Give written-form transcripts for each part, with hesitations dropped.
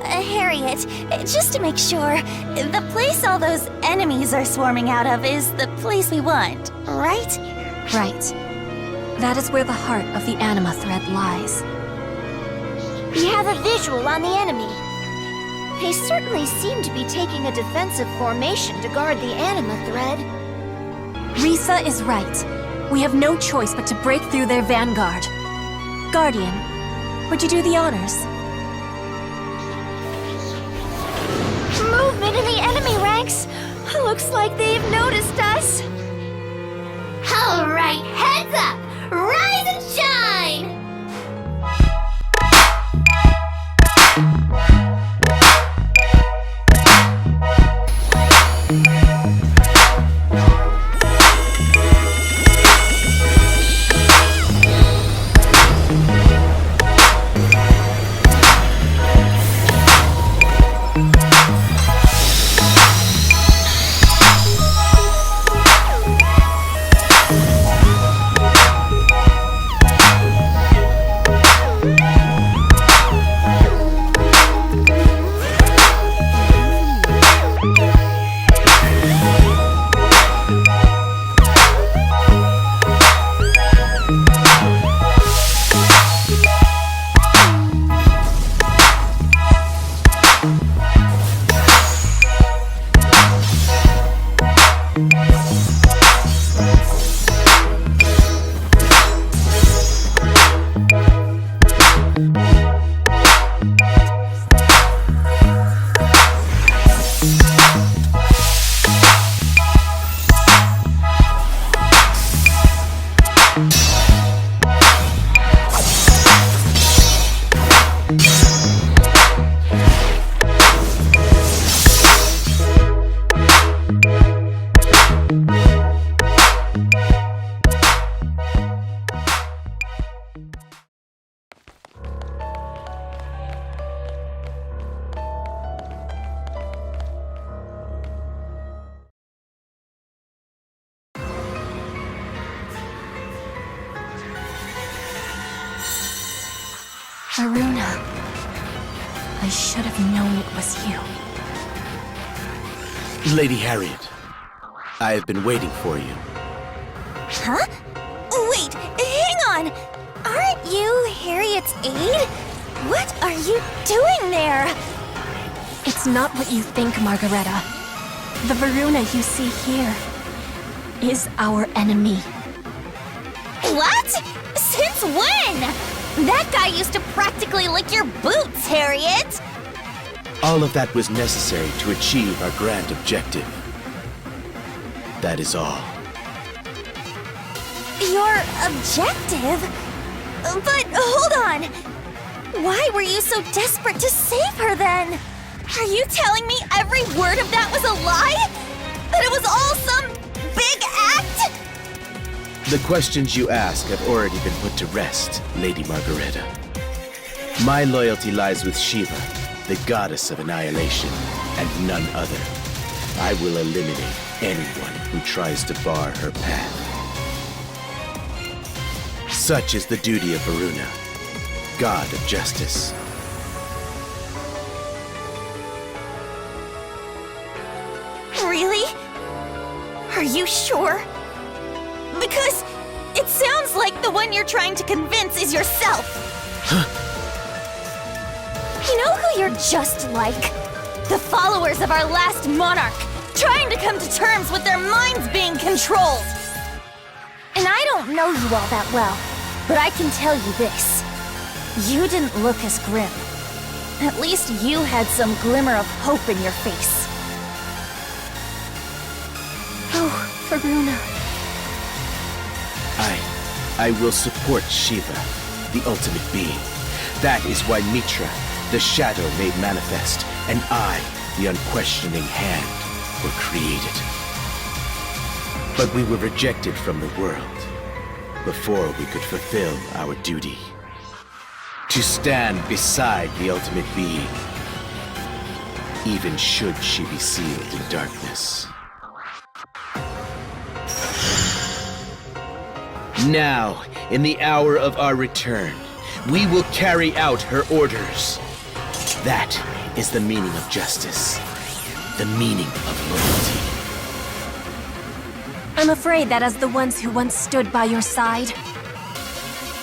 Harriet, just to make sure, the place all those enemies are swarming out of is the place we want, right? Right. That is where the heart of the anima thread lies. We have a visual on the enemy. They certainly seem to be taking a defensive formation to guard the anima thread. Risa is right. We have no choice but to break through their vanguard. Guardian, would you do the honors? Movement in the enemy ranks! Looks like they've noticed us. Alright, heads up! Rise and shine! Varuna. I should have known it was you. Lady Harriet, I have been waiting for you. Huh? Wait, hang on! Aren't you Harriet's aide? What are you doing there? It's not what you think, Margareta. The Varuna you see here is our enemy. What? Since when? That guy used to practically lick your boots, Harriet! All of that was necessary to achieve our grand objective. That is all. Your objective? But hold on! Why were you so desperate to save her then? Are you telling me every word of that was a lie? That it was all some big act? The questions you ask have already been put to rest, Lady Margareta. My loyalty lies with Shiva, the goddess of annihilation, and none other. I will eliminate anyone who tries to bar her path. Such is the duty of Varuna, god of justice. Really? Are you sure? Because it sounds like the one you're trying to convince is yourself. You know who you're just like? The followers of our last monarch, trying to come to terms with their minds being controlled. And I don't know you all that well, but I can tell you this. You didn't look as grim. At least you had some glimmer of hope in your face. Oh, Varuna. I will support Shiva, the ultimate being. That is why Mitra, the shadow made manifest, and I, the unquestioning hand, were created. But we were rejected from the world before we could fulfill our duty. To stand beside the ultimate being, even should she be sealed in darkness. Now, in the hour of our return, we will carry out her orders. That is the meaning of justice, the meaning of loyalty. I'm afraid that as the ones who once stood by your side,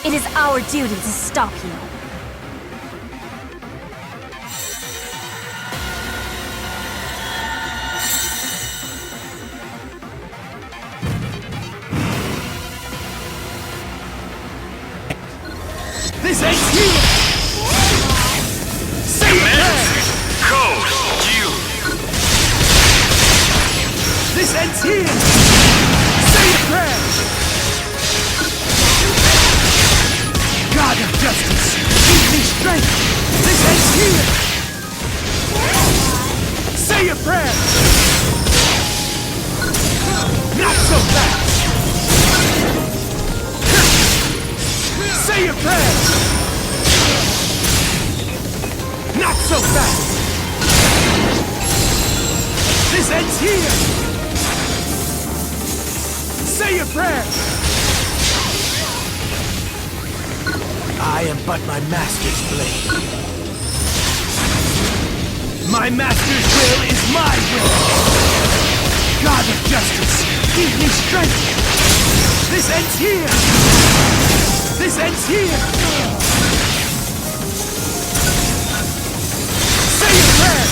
it is our duty to stop you. This ends here! Say it now! Code you. This ends here! Say a prayer! God of justice, give me strength! This ends here! Say a prayer! Not so fast! Say a prayer! Not so fast! This ends here! Say a prayer! I am but my master's blade. My master's will is my will! God of justice, give me strength! This ends here! This ends here! Say a prayer!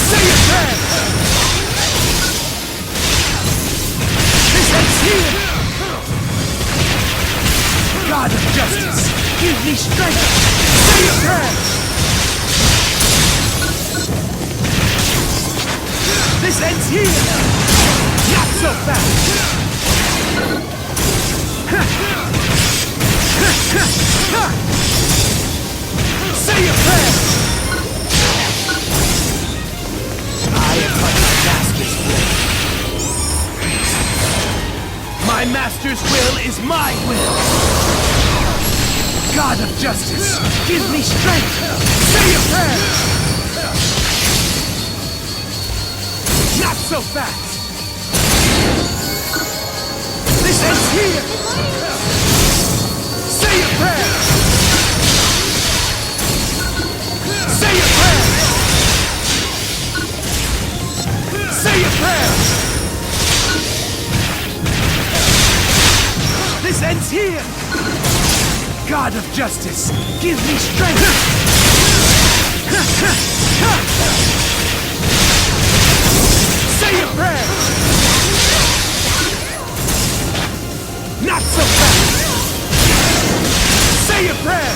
Say a prayer! This ends here! God of justice, give me strength! Say a prayer! This ends here! Not so fast! Say a prayer! I am but my master's will. My master's will is my will! God of justice, give me strength! Say a prayer! Not so fast! This ends here! Say a prayer! Say a prayer! Say a prayer! This ends here! God of justice, give me strength! Say a prayer! Not so fast! Say a prayer!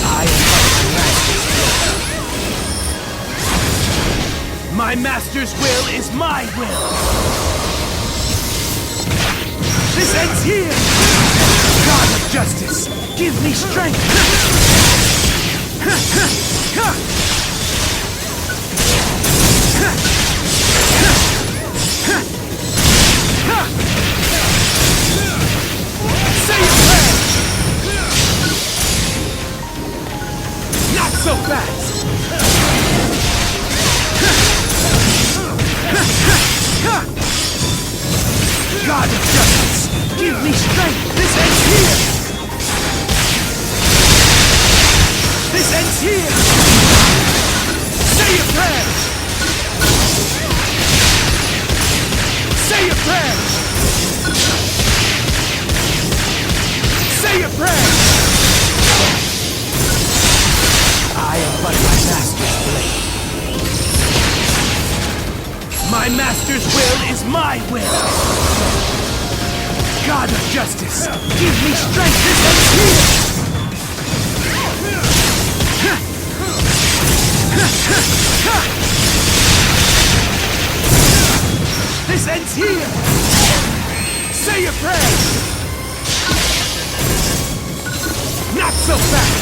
I am my master's will. My master's will is my will! This ends here! God of justice, give me strength! Say a prayer! Not so fast! God of justice, give me strength! This ends here! This ends here! Say a prayer! Say a prayer! Say a prayer! I am but my master's blade. My master's will is my will! God of justice, give me strength! This ends here! This ends here! Say a prayer! Not so fast!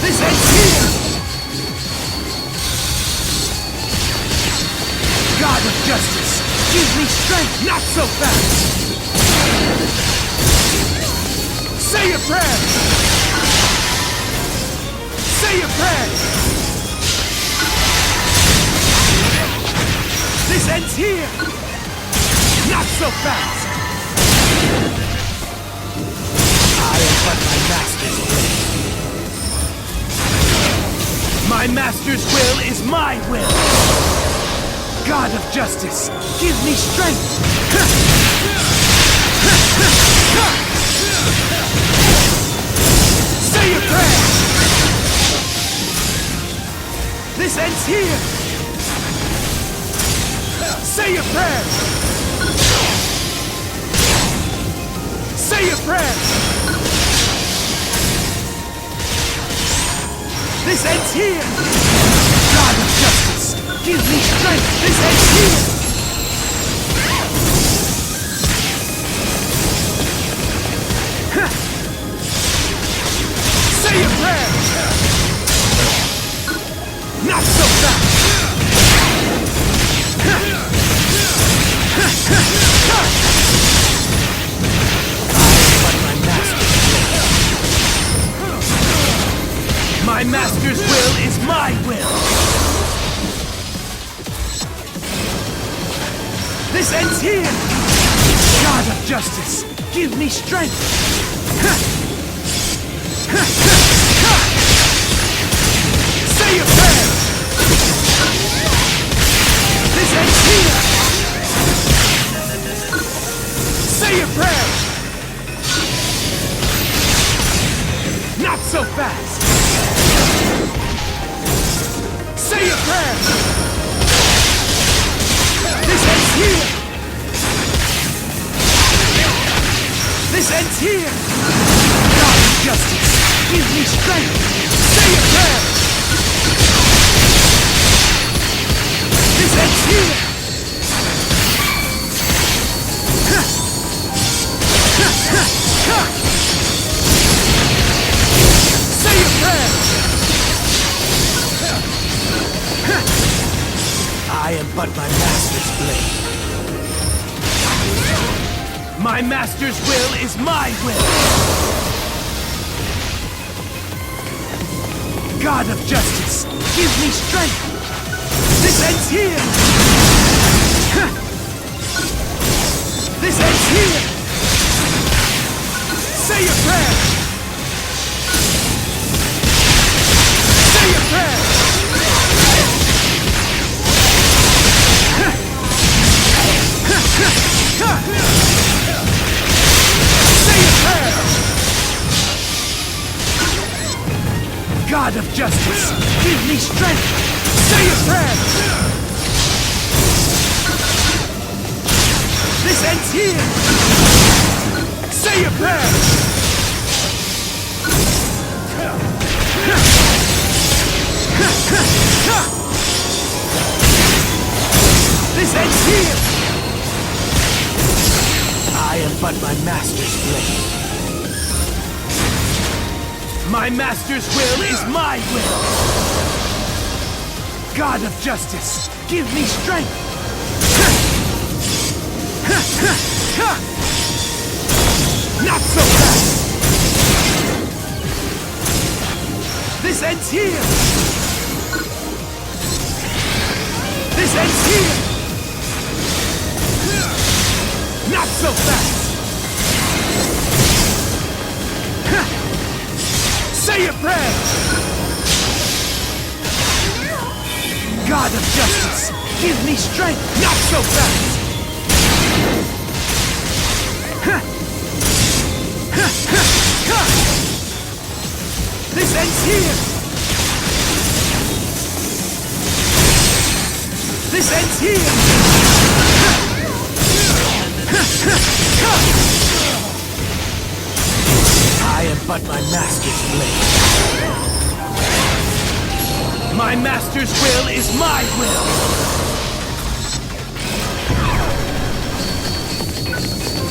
This ends here! God of justice, give me strength! Not so fast! Say your prayer! Say your prayer! This ends here! Not so fast! I am but my master's will. My master's will is my will! God of justice, give me strength! Say your prayer! This ends here! Say your prayer! Say your prayer! This ends here! God of justice, give me strength! This ends here! Say your prayer! Not so fast! My master's will is my will! This ends here! God of justice, give me strength! Say your prayer! This ends here! Say your prayer! Not so fast! Say your prayer! This ends here! This ends here! God of justice, give me strength! Say your prayer! This ends here! Say your prayer! I am but my master's blade. My master's will is my will. God of justice, give me strength. This ends here. This ends here. Say your prayer. Say your prayer. Say your prayer! God of justice, give me strength! Say your prayer! This ends here! Say your prayer! This ends here! I am but my master's blade. My master's will is my will. God of justice, give me strength. Not so fast. This ends here. This ends here. Not so fast! Say your prayer! God of justice, give me strength! Not so fast! This ends here! This ends here! I am but my master's blade. My master's will is my will.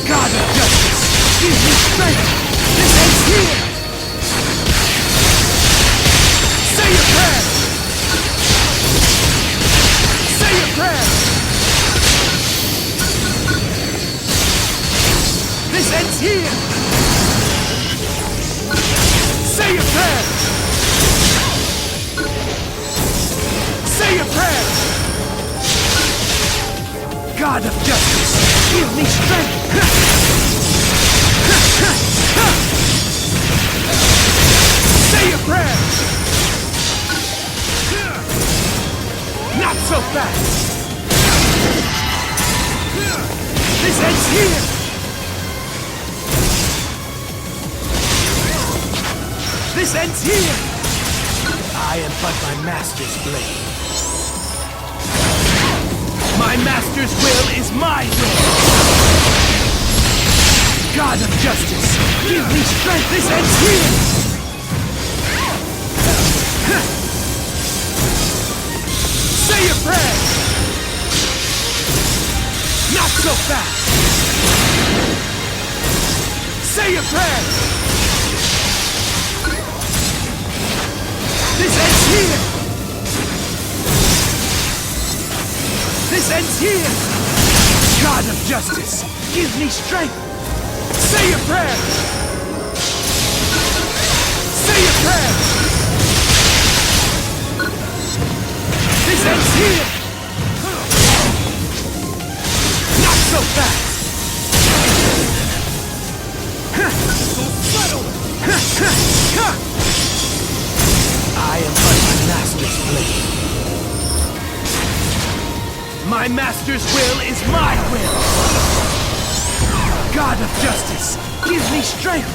God of justice, give me strength. This ends here. Say your prayer. Say your prayer. here! Say your prayer! Say your prayer! God of justice, give me strength! Say your prayer! Not so fast! This ends here! This ends here! I am but my master's blade. My master's will is my will! God of justice, give me strength! This ends here! Say your prayer! Not so fast! Say your prayer! This ends here! This ends here! God of justice, give me strength! Say your prayer! Say your prayer! This ends here! Not so fast! I am but my master's blade. My master's will is my will! God of justice, give me strength!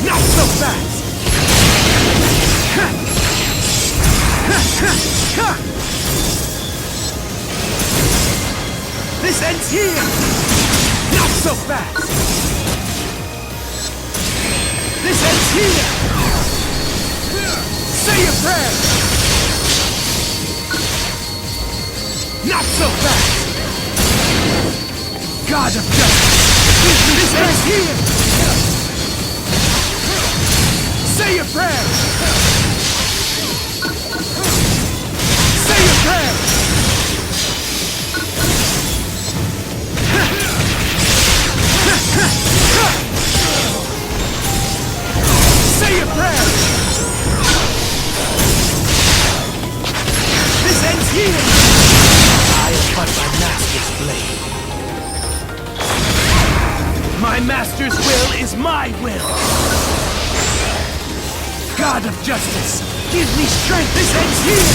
Not so fast! This ends here! Not so fast! This ends here! Say your prayer! Not so fast! God of justice! This ends here! Say your prayer! Say your prayer! Say your prayer! This ends here! I am but my master's blade. My master's will is my will! God of justice, give me strength! This ends here!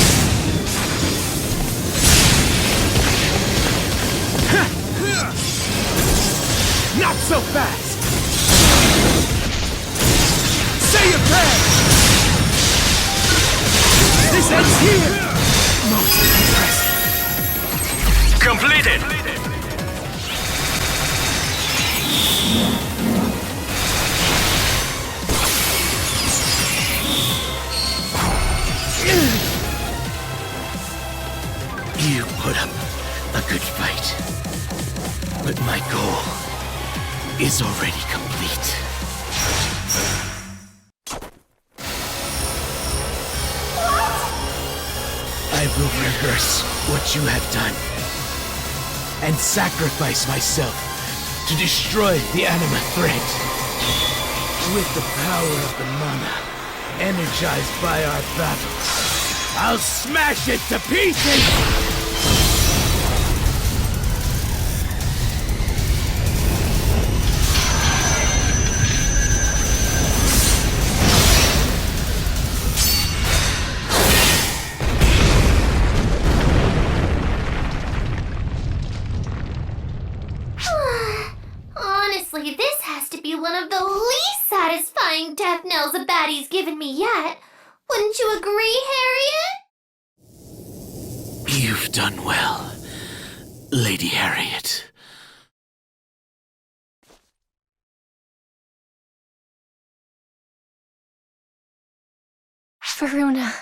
Not so fast! Say your prayer! This ends here! Most impressive. Completed! You put up a good fight. But my goal is already complete. I will rehearse what you have done and sacrifice myself to destroy the anima thread. With the power of the mana energized by our battle, I'll smash it to pieces! Honestly, this has to be one of the least satisfying death knells a baddie's given me yet. Wouldn't you agree, Harriet? You've done well, Lady Harriet. Varuna,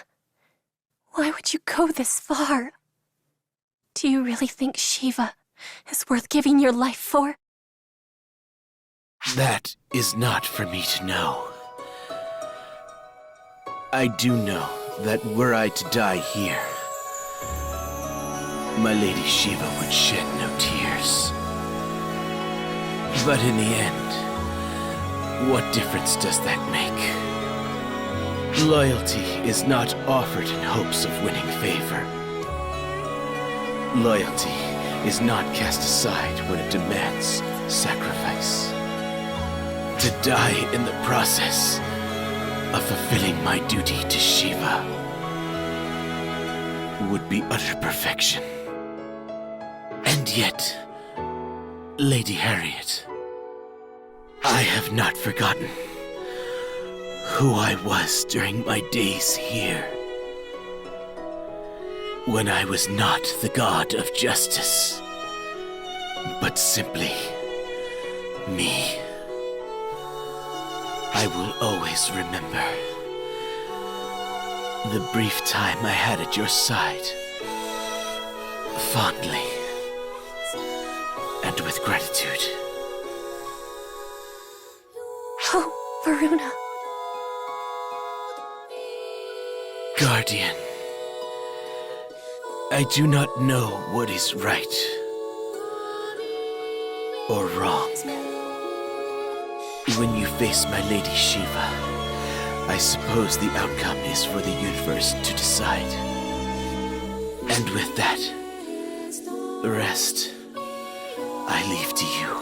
why would you go this far? Do you really think Shiva is worth giving your life for? That is not for me to know. I do know that were I to die here, my Lady Shiva would shed no tears. But in the end, What difference does that make? Loyalty is not offered in hopes of winning favor. Loyalty is not cast aside when it demands sacrifice. To die in the process of fulfilling my duty to Shiva would be utter perfection. And yet, Lady Harriet, I have not forgotten who I was during my days here. When I was not the god of justice, but simply me. I will always remember the brief time I had at your side, fondly and with gratitude. Oh, Varuna. Guardian, I do not know what is right or wrong. When you face my Lady Shiva, I suppose the outcome is for the universe to decide. And with that, the rest I leave to you.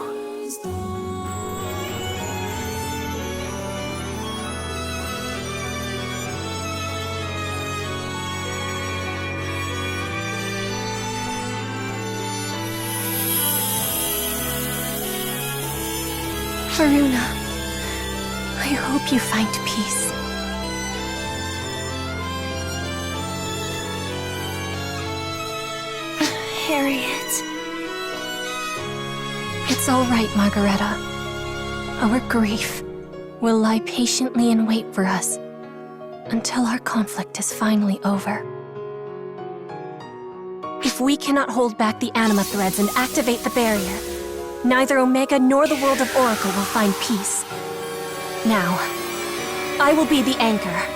Varuna, I hope you find peace. Harriet. It's all right, Margareta. Our grief will lie patiently in wait for us until our conflict is finally over. If we cannot hold back the anima threads and activate the barrier, neither Omega nor the world of Oracle will find peace. Now, I will be the anchor.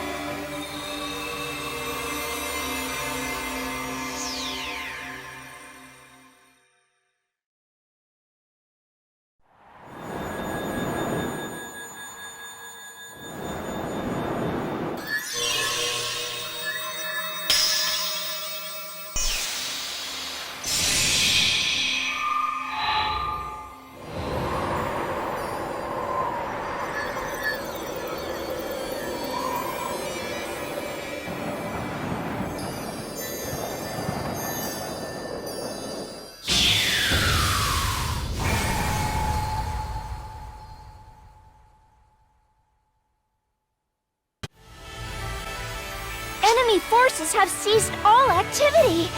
Enemy forces have ceased all activity.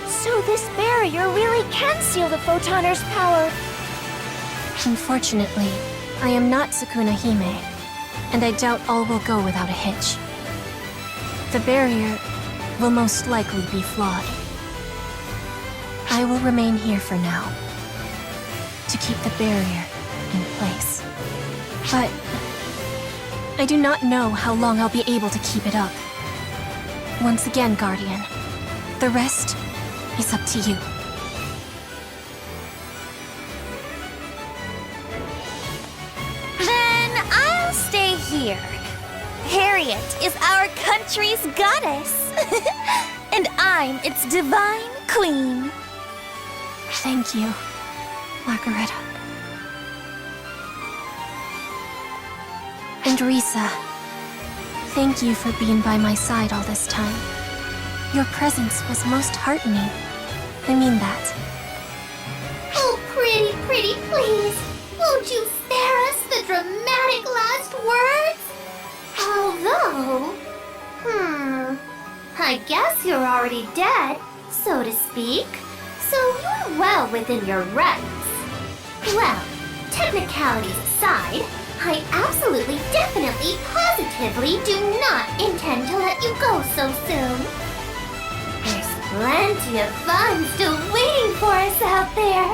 So this barrier really can seal the Photoner's power. Unfortunately, I am not Sukuna Hime, and I doubt all will go without a hitch. The barrier will most likely be flawed. I will remain here for now, to keep the barrier in place. But I do not know how long I'll be able to keep it up. Once again, Guardian, the rest is up to you. Then I'll stay here. Harriet is our country's goddess. And I'm its divine queen. Thank you, Margareta. And Risa, thank you for being by my side all this time. Your presence was most heartening. I mean that. Oh, pretty, please. Won't you spare us the dramatic last words? Although, I guess you're already dead, so to speak. So you're well within your rights. Well, technicalities aside, I absolutely, definitely, positively do not intend to let you go so soon. There's plenty of fun still waiting for us out there.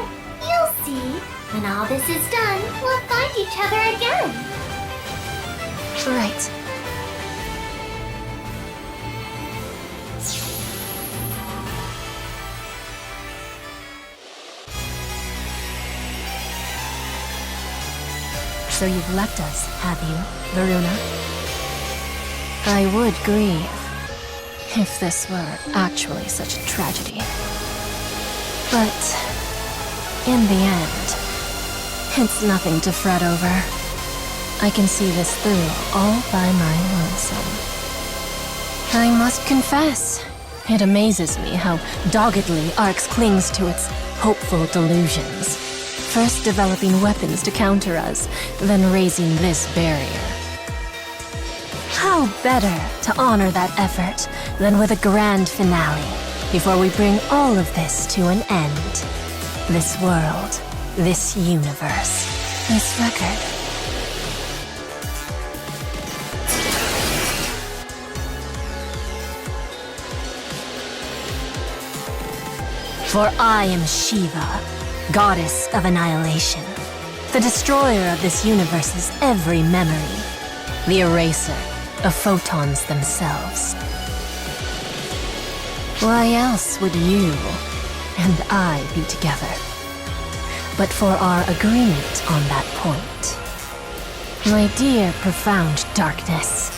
You'll see. When all this is done, we'll find each other again. Right. So you've left us, have you, Varuna? I would grieve if this were actually such a tragedy. But in the end, it's nothing to fret over. I can see this through all by my lonesome. I must confess, it amazes me how doggedly Arx clings to its hopeful delusions. First developing weapons to counter us, then raising this barrier. How better to honor that effort than with a grand finale, before we bring all of this to an end. This world, this universe, this record. For I am Shiva, goddess of annihilation, the destroyer of this universe's every memory, the eraser of photons themselves. Why else would you and I be together, but for our agreement on that point? My dear profound darkness,